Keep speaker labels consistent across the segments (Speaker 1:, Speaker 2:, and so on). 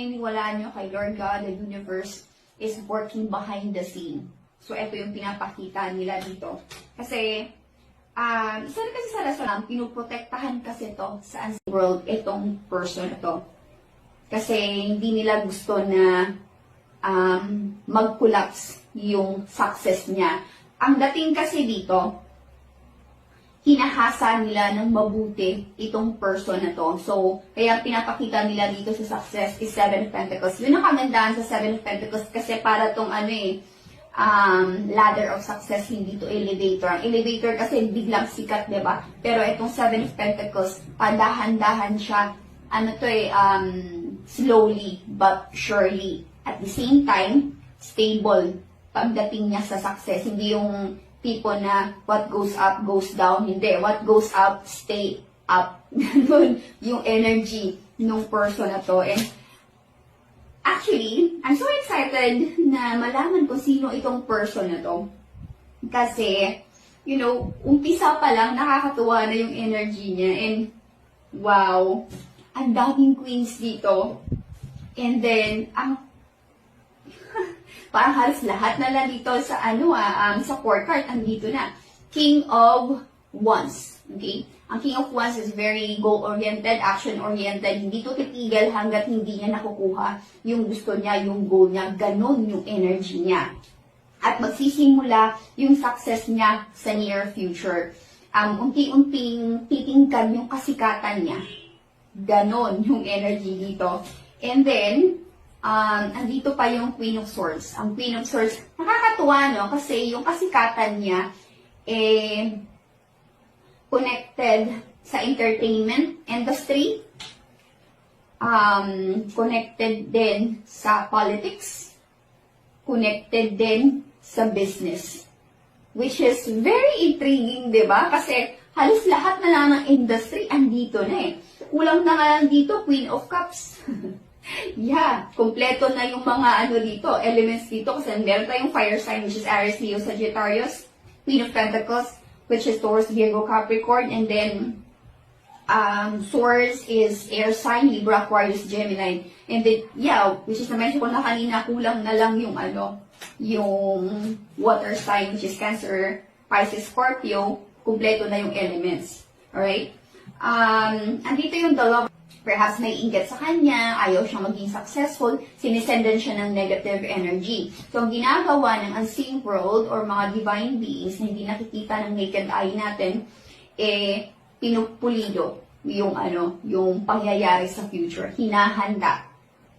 Speaker 1: pinaniniwalaan nyo kay Lord God, the universe is working behind the scene. So, ito yung pinapakita nila dito. Kasi, isa rin kasi sa rason, pinuprotektahan kasi to sa unseen world itong person na to. Kasi, hindi nila gusto na mag-collapse yung success niya. Ang dating kasi dito, hinahasa nila ng mabuti itong person na to. So, kaya pinapakita nila dito sa success is Seven of Pentacles. Yun ang kagandahan sa Seven of Pentacles kasi para tong ladder of success, hindi to elevator. Ang elevator kasi biglang sikat, diba? Pero itong Seven of Pentacles, padahan-dahan siya, slowly but surely. At the same time, stable pagdating niya sa success. Hindi yung tipo na what goes up, goes down. Hindi. What goes up, stay up. Ganun yung energy ng person na to. And actually, I'm so excited na malaman ko sino itong person na to. Kasi, umpisa pa lang, nakakatuwa na yung energy niya. And, wow, ang daming queens dito. And then, parang halos lahat na lang dito sa sa fourth card, andito na. King of Wands. Okay? Ang King of Wands is very goal-oriented, action-oriented. Hindi to titigil hanggat hindi niya nakukuha yung gusto niya, yung goal niya. Ganon yung energy niya. At magsisimula yung success niya sa near future. Unti-unting titingkan yung kasikatan niya. Ganon yung energy dito. And then, andito pa yung Queen of Swords. Ang Queen of Swords, nakakatuwa, no? Kasi yung kasikatan niya, connected sa entertainment industry, connected din sa politics, connected din sa business. Which is very intriguing, di ba? Kasi halos lahat na lang ng industry andito na eh. Kulang na nga lang dito, Queen of Cups. Yeah, kompleto na yung mga dito, elements dito kasi meron tayong fire sign which is Aries, Leo, Sagittarius, Queen of Pentacles which is Taurus, Virgo, Capricorn, and then Swords is air sign, Libra, Aquarius, Gemini, and then which is na-mention ko na kanina, kulang na lang yung yung water sign which is Cancer, Pisces, Scorpio, kompleto na yung elements. Alright? Andito yung the love. Perhaps may inggit sa kanya, ayaw siyang maging successful, sinisendan siya ng negative energy. So, ang ginagawa ng unseen world or mga divine beings na hindi nakikita ng naked eye natin, pinupulido yung yung pangyayari sa future. Hinahanda.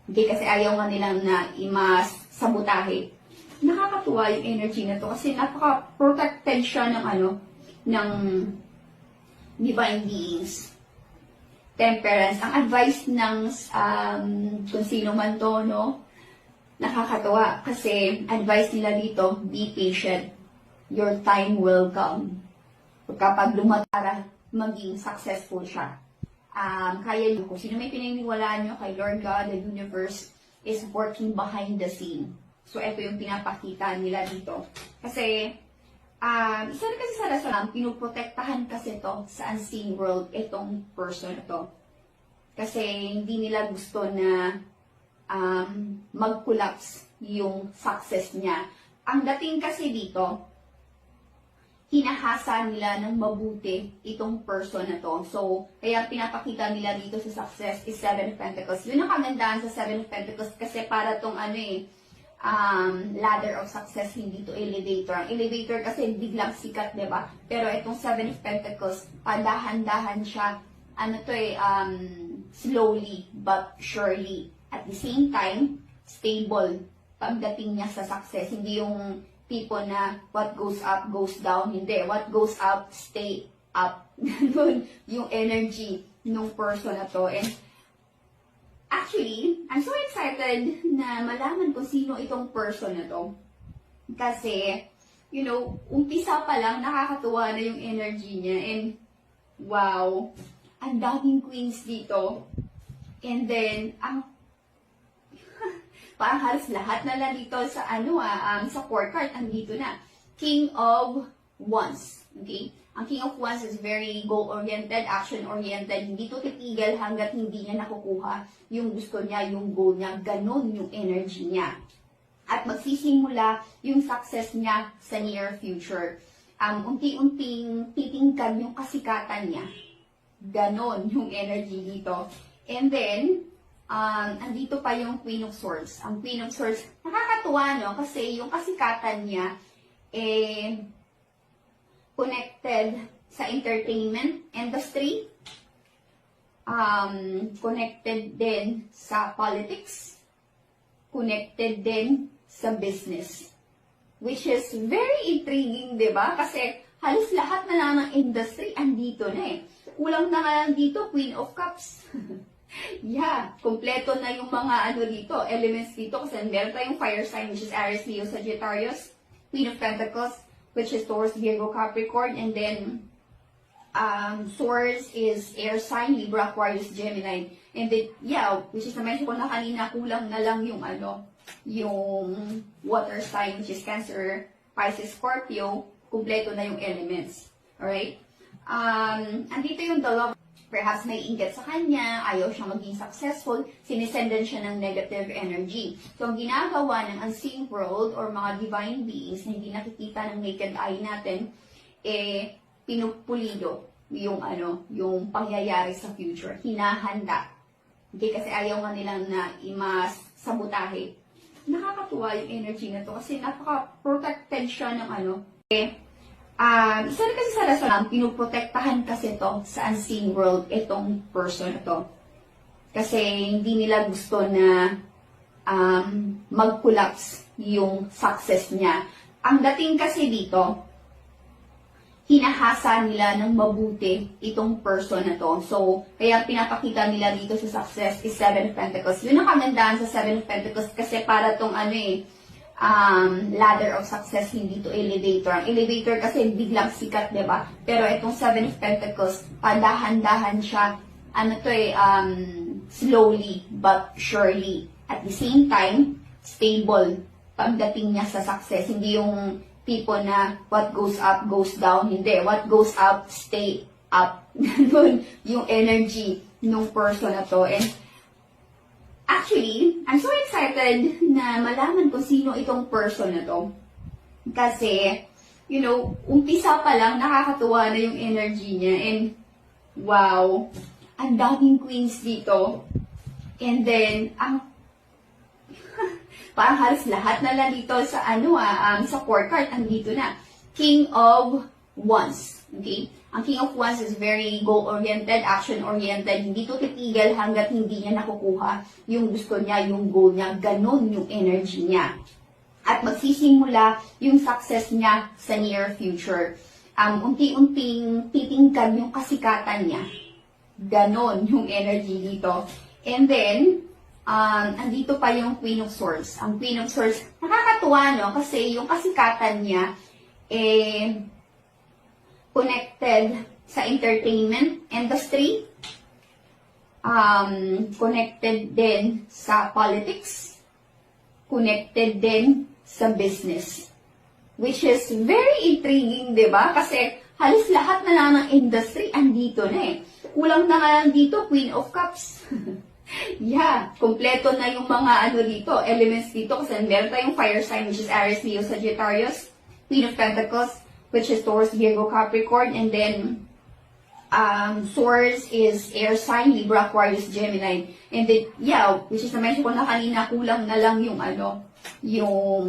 Speaker 1: Okay, kasi ayaw nga nilang na imasabutahe. Nakakatuwa yung energy na to kasi napaka-protected siya ng divine beings. Temperance. Ang advice ng kung sino man to, nakakatawa. Kasi advice nila dito, be patient. Your time will come. Kapag lumatara, maging successful siya. Kaya nyo, kung sino may pinaniniwalaan nyo kay Lord God, the universe is working behind the scene. So, ito yung pinapakita nila dito. Kasi, isa rin kasi sa rason, pinuprotektahan kasi to sa unseen world itong person na to. Kasi hindi nila gusto na mag-collapse yung success niya. Ang dating kasi dito, hinahasa nila ng mabuti itong person na to. So, kaya pinapakita nila dito sa success is Seven of Pentacles. Yun ang kagandahan sa Seven of Pentacles kasi para tong ladder of success, hindi to elevator. Ang elevator kasi biglang sikat, diba? Pero itong Seven of Pentacles, padahan-dahan siya, slowly but surely. At the same time, stable pagdating niya sa success. Hindi yung tipo na what goes up, goes down. Hindi. What goes up, stay up. Ganun yung energy ng person na to. And actually, I'm so excited na malaman ko sino itong person na to. Kasi, umpisa pa lang, nakakatuwa na yung energy niya. And, wow, ang daming queens dito. And then, parang halos lahat na lang dito sa sa fourth card, andito na. King of Wands. Okay? Ang King of Wands is very goal-oriented, action-oriented. Hindi to titigil hanggat hindi niya nakukuha yung gusto niya, yung goal niya. Ganon yung energy niya. At magsisimula yung success niya sa near future. Unti-unting titingkad yung kasikatan niya. Ganon yung energy dito. And then, andito pa yung Queen of Swords. Ang Queen of Swords, nakakatuwa, no? Kasi yung kasikatan niya, connected sa entertainment industry, connected din sa politics, connected din sa business. Which is very intriguing, di ba? Kasi halos lahat na lang ng industry andito na eh. Kulang na nga lang dito, Queen of Cups. Yeah, kompleto na yung mga dito, elements dito. Kasi meron tayong fire sign, which is Aries, Leo, Sagittarius. Queen of Pentacles, which is Taurus, Virgo, Capricorn. And then, Swords is air sign, Libra, Aquarius, Gemini. And then, yeah, which is na-mention ko na kanina, kulang na lang yung yung water sign, which is Cancer, Pisces, Scorpio. Kumpleto na yung elements. Alright? Andito yung dalawa. Perhaps may inggit sa kanya, ayaw siyang maging successful, sinisendan siya ng negative energy. So, ang ginagawa ng unseen world or mga divine beings na hindi nakikita ng naked eye natin, pinupulido yung yung pangyayari sa future. Hinahanda. Okay, kasi ayaw nga nilang na sabotahe. Nakakatuwa yung energy na to kasi napaka-protected siya ng isa rin kasi sa rason, pinuprotektahan kasi to sa unseen world itong person na to. Kasi hindi nila gusto na mag-collapse yung success niya. Ang dating kasi dito, hinahasa nila ng mabuti itong person na to. So, kaya pinapakita nila dito sa success is Seven of Pentacles. Yun ang kagandahan sa Seven of Pentacles kasi para tong ladder of success, hindi to elevator. Ang elevator kasi biglang sikat, diba? Pero itong Seven of Pentacles, dahan-dahan siya, slowly but surely. At the same time, stable pagdating niya sa success. Hindi yung tipo na what goes up, goes down. Hindi. What goes up, stay up. Ganun yung energy ng person na to. And actually, I'm so excited na malaman kung sino itong person na to. Kasi, umpisa pa lang, nakakatuwa na yung energy niya. And, wow, ang daming queens dito. And then, parang halos lahat na lang dito sa sa fourth card, andito na. King of Wands. Okay? Ang King of Wands is very goal-oriented, action-oriented. Hindi to titigil hanggat hindi niya nakukuha yung gusto niya, yung goal niya. Ganon yung energy niya. At magsisimula yung success niya sa near future. Unti-unting titingkad yung kasikatan niya. Ganon yung energy dito. And then, andito pa yung Queen of Swords. Ang Queen of Swords, nakakatuwa, no? Kasi yung kasikatan niya, connected sa entertainment industry, connected din sa politics, connected din sa business. Which is very intriguing, di ba? Kasi halos lahat na lang ng industry andito na eh. Kulang na nga lang dito, Queen of Cups. Yeah, kompleto na yung mga dito, elements dito. Kasi meron tayong fire sign, which is Aries, Leo, Sagittarius. Queen of Pentacles, which is Taurus, Virgo, Capricorn. And then, Swords is air sign, Libra, Aquarius, Gemini. And then, yeah, which is na-mention ko na kanina, kulang na lang yung yung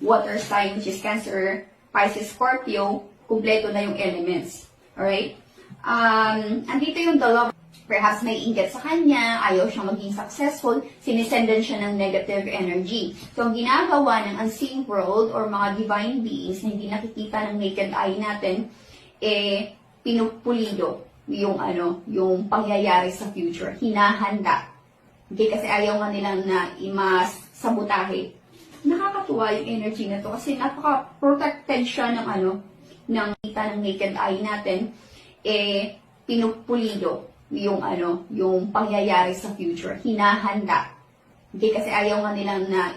Speaker 1: water sign, which is Cancer, Pisces, Scorpio. Kumpleto na yung elements. Alright? Andito yung dalawa. Perhaps may inggit sa kanya, ayaw siyang maging successful, sinisendan siya ng negative energy. So, ang ginagawa ng unseen world or mga divine beings na hindi nakikita ng naked eye natin, pinupulido yung yung pangyayari sa future. Hinahanda. Okay, kasi ayaw nga nilang na sabotahe. Nakakatuwa yung energy na to kasi napaka-protected siya ng ng kita ng naked eye natin, pinupulido yung yung pangyayari sa future. Hinahanda. Okay, kasi ayaw nga nilang na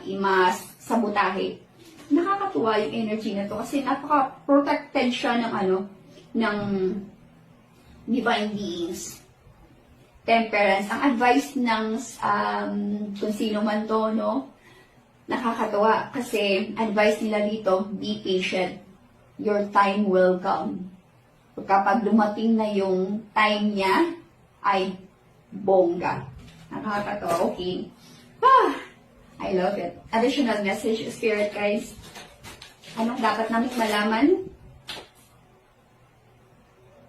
Speaker 1: sabotahe. Nakakatuwa yung energy na to kasi napaka-protected siya ng ng divine beings. Temperance. Ang advice ng kung sino man to, no? Nakakatawa kasi advice nila dito, be patient. Your time will come. Kapag dumating na yung time niya, ay bongga. Nakakatawa. Okay. I love it. Additional message, Spirit guys. Anong dapat namin malaman?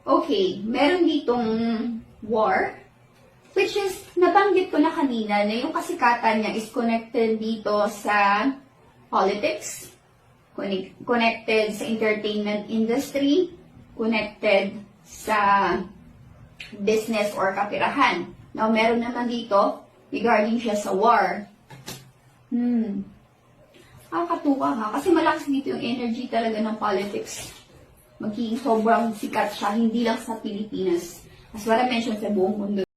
Speaker 1: Okay, meron ditong war, which is, nabanggit ko na kanina na yung kasikatan niya is connected dito sa politics, connected sa entertainment industry, connected sa business or kapirahan. Now, meron naman dito, regarding siya sa war. Nakakatuwa ha, kasi malakas dito yung energy talaga ng politics. Magiging sobrang sikat siya, hindi lang sa Pilipinas. As what I mentioned, sa buong mundo.